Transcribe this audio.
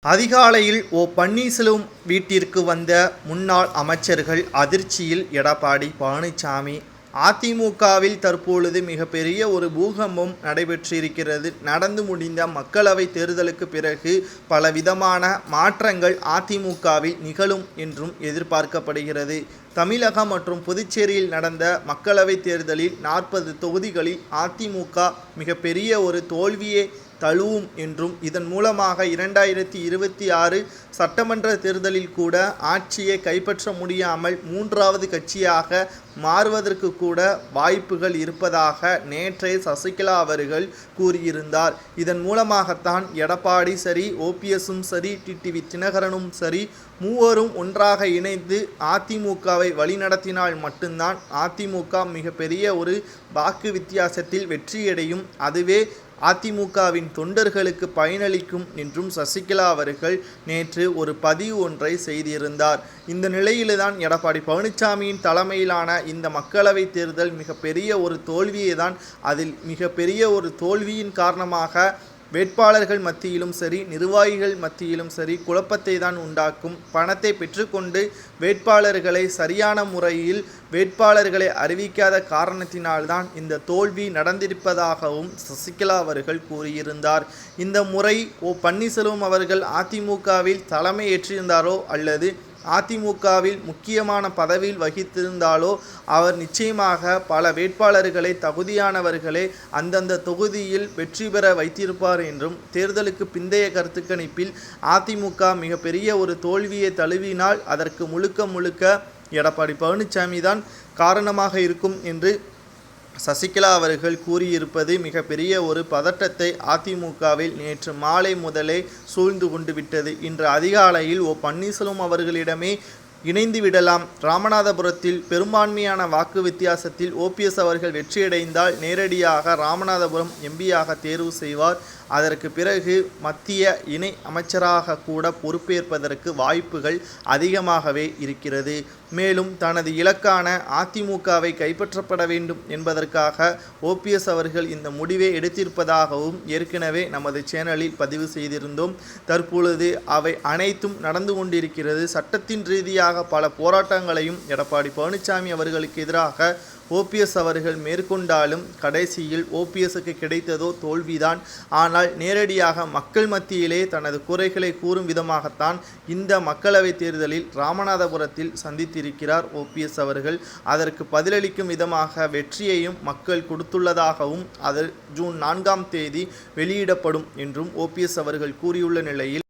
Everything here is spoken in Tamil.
அதிகாலையில் பன்னீர்செல்வம் வீட்டிற்கு வந்த முன்னாள் அமைச்சர்கள் அதிர்ச்சியில். எடப்பாடி பழனிசாமி அதிமுகவில் தற்பொழுது மிகப்பெரிய ஒரு பூகம்பம் நடைபெற்றிருக்கிறது. நடந்து முடிந்த மக்களவை தேர்தலுக்கு பிறகு பலவிதமான மாற்றங்கள் அதிமுகவில் நிகழும் என்றும் எதிர்பார்க்கப்படுகிறது. தமிழகம் மற்றும் புதுச்சேரியில் நடந்த மக்களவை தேர்தலில் 40 தொகுதிகளில் அதிமுக மிகப்பெரிய ஒரு தோல்வியை தழுவும் என்றும் இதன் மூலமாக 2026 சட்டமன்ற தேர்தலில் கூட ஆட்சியை கைப்பற்ற முடியாமல் 3வது கட்சியாக மாறுவதற்கு கூட வாய்ப்புகள் இருப்பதாக நேற்றே சசிகலா அவர்கள் கூறியிருந்தார். இதன் மூலமாகத்தான் எடப்பாடி சரி, ஓபிஎஸும் சரி, டிடிவி தினகரனும் சரி, மூவரும் ஒன்றாக இணைந்து அதிமுகவை வழிநடத்தினால் மட்டும்தான் அதிமுக மிகப்பெரிய ஒரு வாக்கு வித்தியாசத்தில் வெற்றியடையும், அதுவே அதிமுகவின் தொண்டர்களுக்கு பயனளிக்கும் என்றும் சசிகலா அவர்கள் நேற்று ஒரு பதிவு ஒன்றை செய்திருந்தார். இந்த நிலையில்தான் எடப்பாடி பழனிசாமியின் தலைமையிலான இந்த மக்களவை தேர்தல் மிகப்பெரிய ஒரு தோல்வியை தான், அதில் மிகப்பெரிய ஒரு தோல்வியின் காரணமாக வேட்பாளர்கள் மத்தியிலும் சரி, நிர்வாகிகள் மத்தியிலும் சரி குழப்பத்தை தான் உண்டாக்கும். பணத்தை பெற்றுக்கொண்டு வேட்பாளர்களை சரியான முறையில் வேட்பாளர்களை அறிவிக்காத காரணத்தினால்தான் இந்த தோல்வி நடந்திருப்பதாகவும் சசிகலா அவர்கள் கூறியிருந்தார். இந்த முறை பன்னீர்செல்வம் அவர்கள் அதிமுகவில் தலைமை ஏற்றிருந்தாரோ அல்லது அதிமுகவில் முக்கியமான பதவியில் வகித்திருந்தாலோ அவர் நிச்சயமாக பல வேட்பாளர்களை, தகுதியானவர்களை அந்தந்த தொகுதியில் வெற்றி பெற வைத்திருப்பார் என்றும், தேர்தலுக்கு பிந்தைய கருத்து கணிப்பில் அதிமுக மிகப்பெரிய ஒரு தோல்வியை தழுவினால் அதற்கு முழுக்க எடப்பாடி பழனிசாமி தான் காரணமாக இருக்கும் என்று சசிகலா அவர்கள் கூறியிருப்பது மிகப்பெரிய ஒரு பதட்டத்தை அதிமுகவில் நேற்று மாலை முதலே சூழ்ந்து கொண்டு விட்டது. இன்று அதிகாலையில் பன்னீர்செல்வம் அவர்களிடமே இணைந்து விடலாம், ராமநாதபுரத்தில் பெரும்பான்மையான வாக்கு வித்தியாசத்தில் ஓபிஎஸ் அவர்கள் வெற்றியடைந்தால் நேரடியாக ராமநாதபுரம் எம்பியாக தேர்வு செய்வார், அதற்கு பிறகு மத்திய இணை அமைச்சராக கூட பொறுப்பேற்பதற்கு வாய்ப்புகள் அதிகமாகவே இருக்கிறது. மேலும் தனது இலக்கான அதிமுகவை கைப்பற்றப்பட வேண்டும் என்பதற்காக ஓபிஎஸ் அவர்கள் இந்த முடிவை எடுத்திருப்பதாகவும் ஏற்கனவே நமது சேனலில் பதிவு செய்திருந்தோம். தற்பொழுது அவை அனைத்தும் நடந்து கொண்டிருக்கிறது. சட்டத்தின் ரீதியாக பல போராட்டங்களையும் எடப்பாடி பழனிசாமி அவர்களுக்கு எதிராக ஓபிஎஸ் அவர்கள் மேற்கொண்டாலும் கடைசியில் ஓபிஎஸ்க்கு கிடைத்ததோ தோல்விதான். ஆனால் நேரடியாக மக்கள் மத்தியிலே தனது குறைகளை கூறும் விதமாகத்தான் இந்த மக்களவைத் தேர்தலில் ராமநாதபுரத்தில் சந்தித்திருக்கிறார் ஓபிஎஸ் அவர்கள். அதற்கு பதிலளிக்கும் விதமாக வெற்றியையும் மக்கள் கொடுத்துள்ளதாகவும் அது ஜூன் 4ஆம் தேதி வெளியிடப்படும் என்றும் ஓபிஎஸ் அவர்கள் கூறியுள்ள நிலையில்